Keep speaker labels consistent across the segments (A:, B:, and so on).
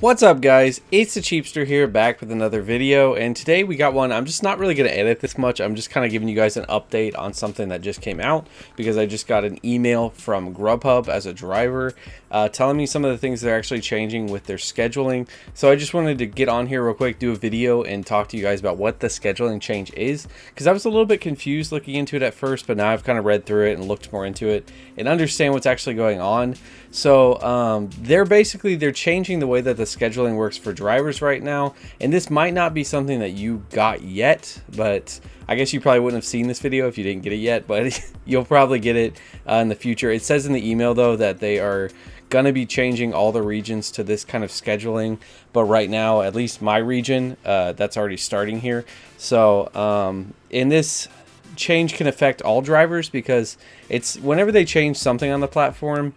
A: What's up, guys? It's the Cheapster here, back with another video, and today we got one. I'm just not really going to edit this much. I'm just kind of giving you guys an update on something that just came out because I just got an email from Grubhub as a driver telling me some of the things they're actually changing with their scheduling. So I just wanted to get on here real quick, do a video, and talk to you guys about what the scheduling change is, because I was a little bit confused looking into it at first, but now I've kind of read through it and looked more into it and understand what's actually going on. So they're changing the way that the scheduling works for drivers right now, and this might not be something that you got yet, but I guess you probably wouldn't have seen this video if you didn't get it yet, but you'll probably get it in the future. It says in the email though that they are going to be changing all the regions to this kind of scheduling, but right now, at least my region, that's already starting here. So in this change can affect all drivers, because it's whenever they change something on the platform,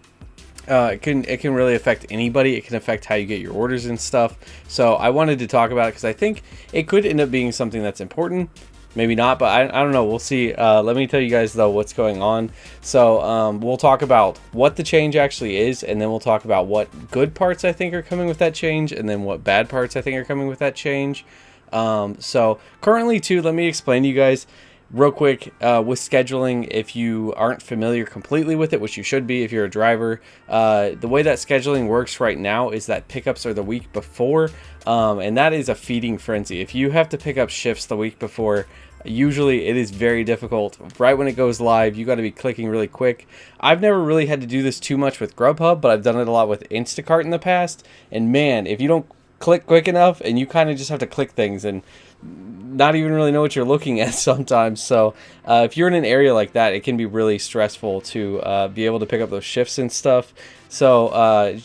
A: it can really affect anybody. It can affect how you get your orders and stuff. So I wanted to talk about it because I think it could end up being something that's important. Maybe not, but I don't know. We'll see. Let me tell you guys though what's going on. So we'll talk about what the change actually is, and then we'll talk about what good parts I think are coming with that change, and then what bad parts I think are coming with that change. So currently too, let me explain to you guys real quick with scheduling. If you aren't familiar completely with it, which you should be if you're a driver, the way that scheduling works right now is that pickups are the week before, and that is a feeding frenzy. If you have to pick up shifts the week before, usually it is very difficult. Right when it goes live, you got to be clicking really quick. I've never really had to do this too much with Grubhub, but I've done it a lot with Instacart in the past, and man, if you don't click quick enough, and you kind of just have to click things and not even really know what you're looking at sometimes. So if you're in an area like that, it can be really stressful to be able to pick up those shifts and stuff. So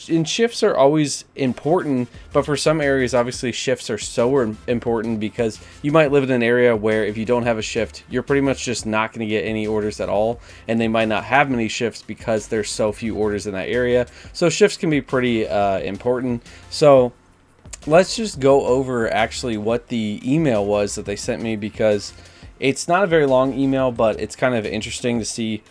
A: and shifts are always important, but for some areas, obviously shifts are so important because you might live in an area where if you don't have a shift, you're pretty much just not going to get any orders at all, and they might not have many shifts because there's so few orders in that area. So shifts can be pretty important. So let's just go over actually what the email was that they sent me, because it's not a very long email, but it's kind of interesting to see.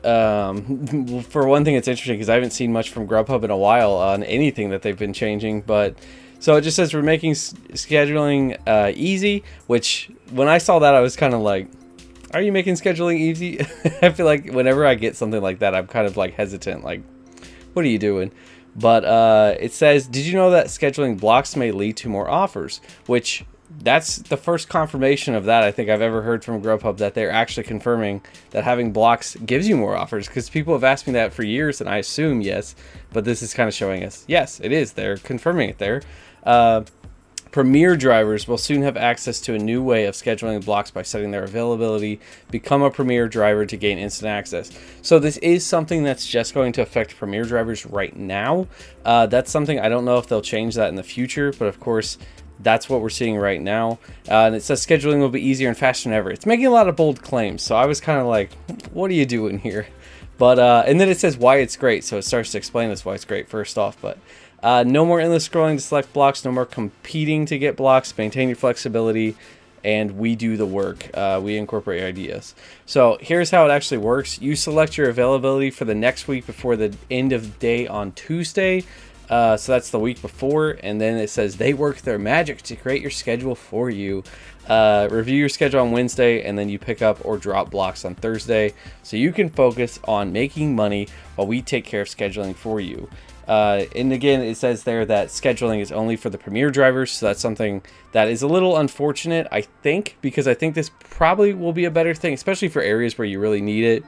A: For one thing, it's interesting because I haven't seen much from Grubhub in a while on anything that they've been changing. But so it just says we're making scheduling easy, which when I saw that, I was kind of like, are you making scheduling easy? I feel like whenever I get something like that, I'm kind of like hesitant, like, what are you doing? But it says, did you know that scheduling blocks may lead to more offers? Which, that's the first confirmation of that I think I've ever heard from Grubhub, that they're actually confirming that having blocks gives you more offers, because people have asked me that for years, and I assume yes, but this is kind of showing us, yes, it is. They're confirming it there. Premier drivers will soon have access to a new way of scheduling blocks by setting their availability. Become a Premier driver to gain instant access. So this is something that's just going to affect Premier drivers right now. That's something I don't know if they'll change that in the future, but of course, that's what we're seeing right now. And it says scheduling will be easier and faster than ever. It's making a lot of bold claims, so I was kind of like, what are you doing here? But and then it says why it's great, so it starts to explain us why it's great first off. But no more endless scrolling to select blocks, no more competing to get blocks, maintain your flexibility, and we do the work. We incorporate ideas. So here's how it actually works. You select your availability for the next week before the end of the day on Tuesday. So that's the week before, and then it says they work their magic to create your schedule for you. Review your schedule on Wednesday, and then you pick up or drop blocks on Thursday, so you can focus on making money while we take care of scheduling for you. And again, it says there that scheduling is only for the Premier drivers, so that's something that is a little unfortunate, I think, because I think this probably will be a better thing, especially for areas where you really need it.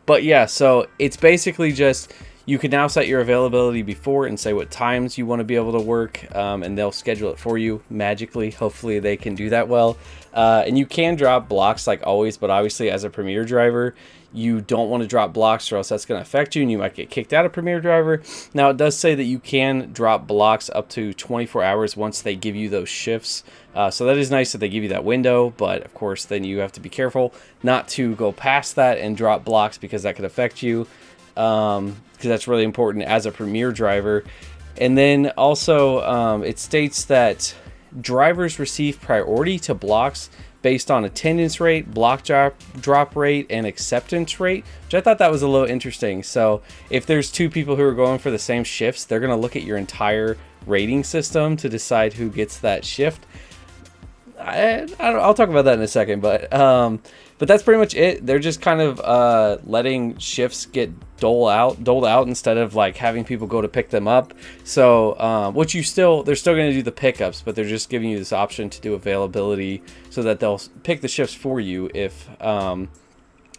A: But yeah, so it's basically just, you can now set your availability before and say what times you want to be able to work, and they'll schedule it for you magically. Hopefully they can do that well. And you can drop blocks like always, but obviously as a Premier driver, you don't want to drop blocks, or else that's going to affect you and you might get kicked out of Premier driver. Now it does say that you can drop blocks up to 24 hours once they give you those shifts. So that is nice that they give you that window, but of course then you have to be careful not to go past that and drop blocks, because that could affect you. Because that's really important as a Premier driver. And then also it states that drivers receive priority to blocks based on attendance rate, block drop rate, and acceptance rate, which I thought that was a little interesting. So if there's two people who are going for the same shifts, they're going to look at your entire rating system to decide who gets that shift. I'll talk about that in a second, but that's pretty much it. They're just kind of letting shifts get doled out instead of like having people go to pick them up. So they're still going to do the pickups, but they're just giving you this option to do availability so that they'll pick the shifts for you if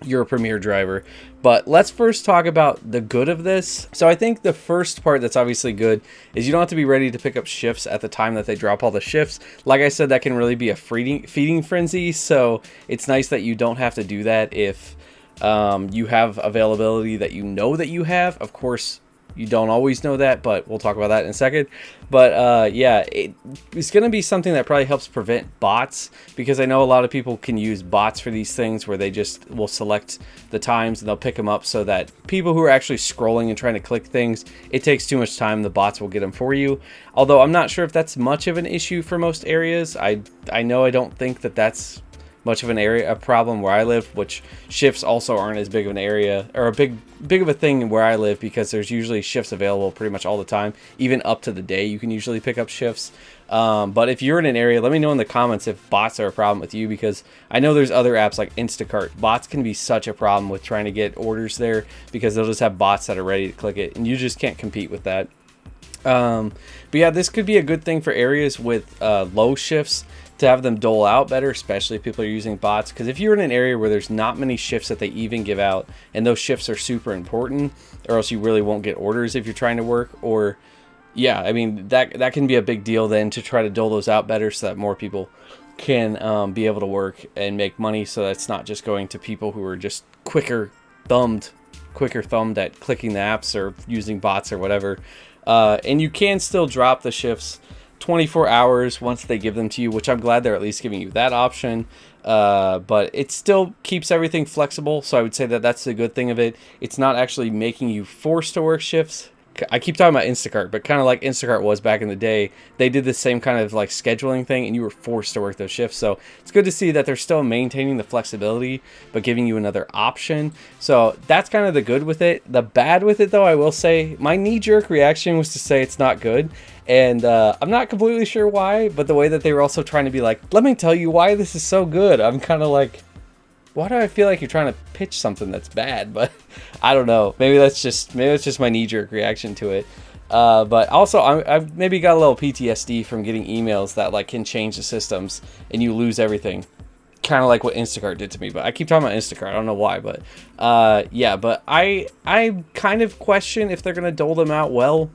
A: you're a Premier driver. But let's first talk about the good of this. So I think the first part that's obviously good is you don't have to be ready to pick up shifts at the time that they drop all the shifts. Like I said, that can really be a feeding frenzy. So it's nice that you don't have to do that if you have availability that you know that you have. Of course, you don't always know that, but we'll talk about that in a second. But yeah, it's going to be something that probably helps prevent bots, because I know a lot of people can use bots for these things where they just will select the times and they'll pick them up so that people who are actually scrolling and trying to click things, it takes too much time. The bots will get them for you. Although I'm not sure if that's much of an issue for most areas. I know I don't think that that's much of a problem where I live, which shifts also aren't as big of an area or a big of a thing where I live, because there's usually shifts available pretty much all the time. Even up to the day you can usually pick up shifts. But if you're in an area, let me know in the comments if bots are a problem with you, because I know there's other apps like Instacart. Bots can be such a problem with trying to get orders there, because they'll just have bots that are ready to click it and you just can't compete with that. But yeah, this could be a good thing for areas with low shifts, to have them dole out better, especially if people are using bots. Because if you're in an area where there's not many shifts that they even give out, and those shifts are super important, or else you really won't get orders if you're trying to work, or yeah, I mean, that can be a big deal then, to try to dole those out better so that more people can be able to work and make money, so that's not just going to people who are just quicker thumbed at clicking the apps or using bots or whatever. And you can still drop the shifts 24 hours once they give them to you, which I'm glad they're at least giving you that option. But it still keeps everything flexible, so I would say that that's the good thing of it. It's not actually making you forced to work shifts. I keep talking about Instacart, but kind of like Instacart was back in the day, they did the same kind of like scheduling thing, and you were forced to work those shifts. So it's good to see that they're still maintaining the flexibility, but giving you another option. So that's kind of the good with it. The bad with it, though, I will say, my knee-jerk reaction was to say it's not good. And I'm not completely sure why, but the way that they were also trying to be like, let me tell you why this is so good, I'm kind of like, why do I feel like you're trying to pitch something that's bad? But I don't know. Maybe it's just my knee-jerk reaction to it. But also, I've maybe got a little PTSD from getting emails that like can change the systems and you lose everything. Kind of like what Instacart did to me. But I keep talking about Instacart. I don't know why. But yeah, but I kind of question if they're going to dole them out well,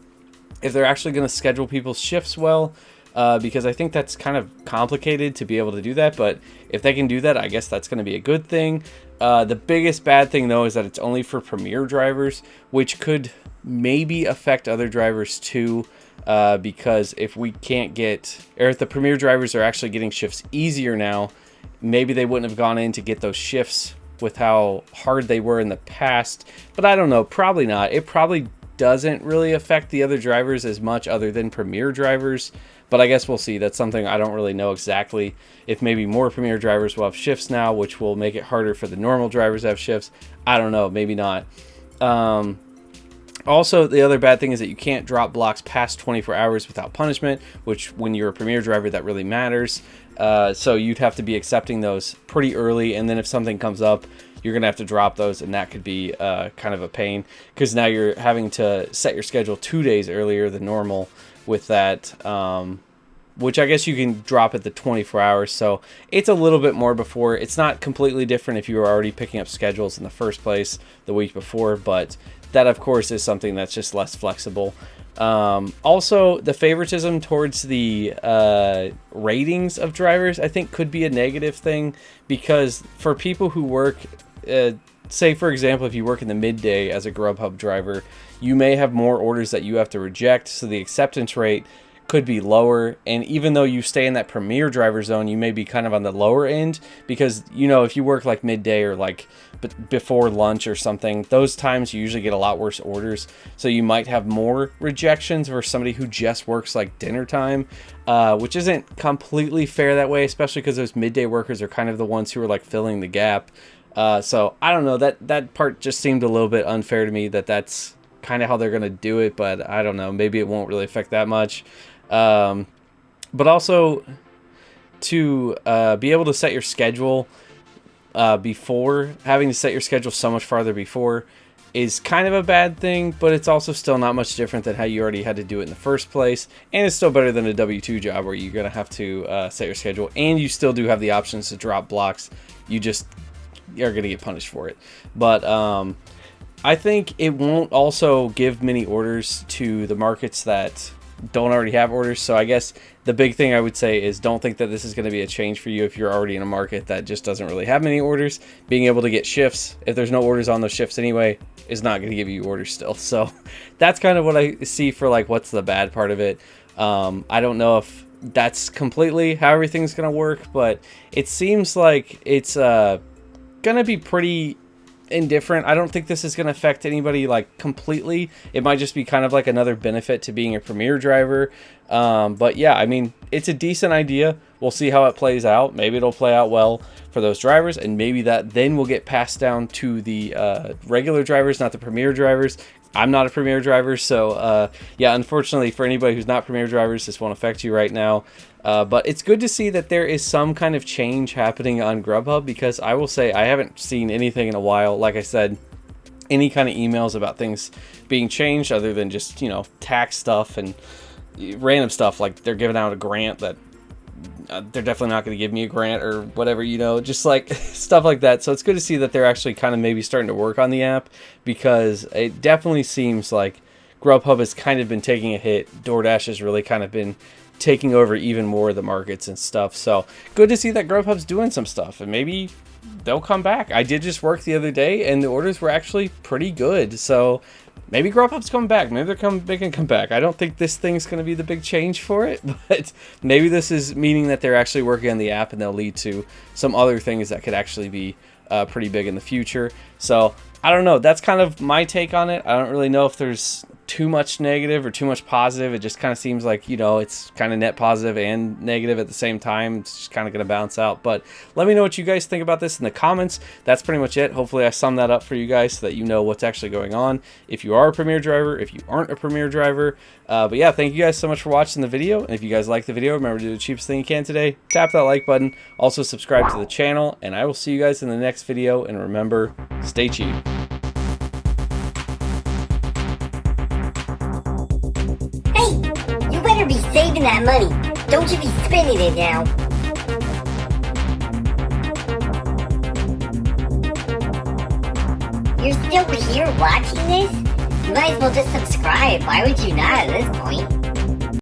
A: if they're actually going to schedule people's shifts well. Because I think that's kind of complicated to be able to do that. But if they can do that, I guess that's going to be a good thing. The biggest bad thing, though, is that it's only for Premier drivers, which could maybe affect other drivers too. Because if we can't get, or if the Premier drivers are actually getting shifts easier now, maybe they wouldn't have gone in to get those shifts with how hard they were in the past. But I don't know, probably not. It probably doesn't really affect the other drivers as much other than Premier drivers. But I guess we'll see. That's something I don't really know exactly. If maybe more Premier drivers will have shifts now, which will make it harder for the normal drivers to have shifts. I don't know. Maybe not. Also, the other bad thing is that you can't drop blocks past 24 hours without punishment, which when you're a Premier driver, that really matters. So you'd have to be accepting those pretty early. And then if something comes up, you're going to have to drop those. And that could be kind of a pain, because now you're having to set your schedule 2 days earlier than normal with that, which I guess you can drop at the 24 hours. So it's a little bit more before. It's not completely different if you were already picking up schedules in the first place the week before, but that of course is something that's just less flexible. Also, the favoritism towards the ratings of drivers, I think, could be a negative thing, because for people who work, say for example, if you work in the midday as a Grubhub driver, you may have more orders that you have to reject, so the acceptance rate could be lower. And even though you stay in that premier driver zone, you may be kind of on the lower end, because, you know, if you work like midday or like before lunch or something, those times you usually get a lot worse orders. So you might have more rejections versus somebody who just works like dinner time, which isn't completely fair that way, especially because those midday workers are kind of the ones who are like filling the gap. So I don't know, that part just seemed a little bit unfair to me, that's kind of how they're going to do it, but I don't know, maybe it won't really affect that much. But also to be able to set your schedule before, having to set your schedule so much farther before is kind of a bad thing, but it's also still not much different than how you already had to do it in the first place. And it's still better than a W-2 job where you're going to have to set your schedule, and you still do have the options to drop blocks. You just are going to get punished for it. But I think it won't also give many orders to the markets that don't already have orders. So I guess the big thing I would say is don't think that this is going to be a change for you if you're already in a market that just doesn't really have many orders. Being able to get shifts, if there's no orders on those shifts anyway, is not going to give you orders still. So that's kind of what I see for like what's the bad part of it. I don't know if that's completely how everything's going to work, but it seems like it's going to be pretty indifferent. I don't think this is going to affect anybody like completely. It might just be kind of like another benefit to being a premier driver. But yeah, I mean, it's a decent idea. We'll see how it plays out. Maybe it'll play out well for those drivers, and maybe that then will get passed down to the regular drivers, not the premier drivers. I'm not a premier driver, so yeah, unfortunately for anybody who's not premier drivers, this won't affect you right now. But it's good to see that there is some kind of change happening on Grubhub, because I will say I haven't seen anything in a while. Like I said, any kind of emails about things being changed other than just, you know, tax stuff and random stuff, like they're giving out a grant that they're definitely not going to give me a grant or whatever, you know, just like stuff like that. So it's good to see that they're actually kind of maybe starting to work on the app, because it definitely seems like Grubhub has kind of been taking a hit. DoorDash has really kind of been taking over even more of the markets and stuff. So good to see that Grubhub's doing some stuff, and maybe they'll come back. I did just work the other day and the orders were actually pretty good. So maybe Grubhub's coming back. Maybe they can come back. I don't think this thing's going to be the big change for it, but maybe this is meaning that they're actually working on the app and they'll lead to some other things that could actually be pretty big in the future. So I don't know. That's kind of my take on it. I don't really know if there's too much negative or too much positive. It just kind of seems like, you know, it's kind of net positive and negative at the same time. It's just kind of going to bounce out. But let me know what you guys think about this in the comments. That's pretty much it. Hopefully I summed that up for you guys so that you know what's actually going on, if you are a premier driver, if you aren't a premier driver. But yeah, thank you guys so much for watching the video. And if you guys like the video, remember to do the cheapest thing you can today. Tap that like button. Also subscribe to the channel, and I will see you guys in the next video. And remember, stay cheap.
B: Be saving that money. Don't you be spending it now. You're still here watching this? You might as well just subscribe. Why would you not at this point?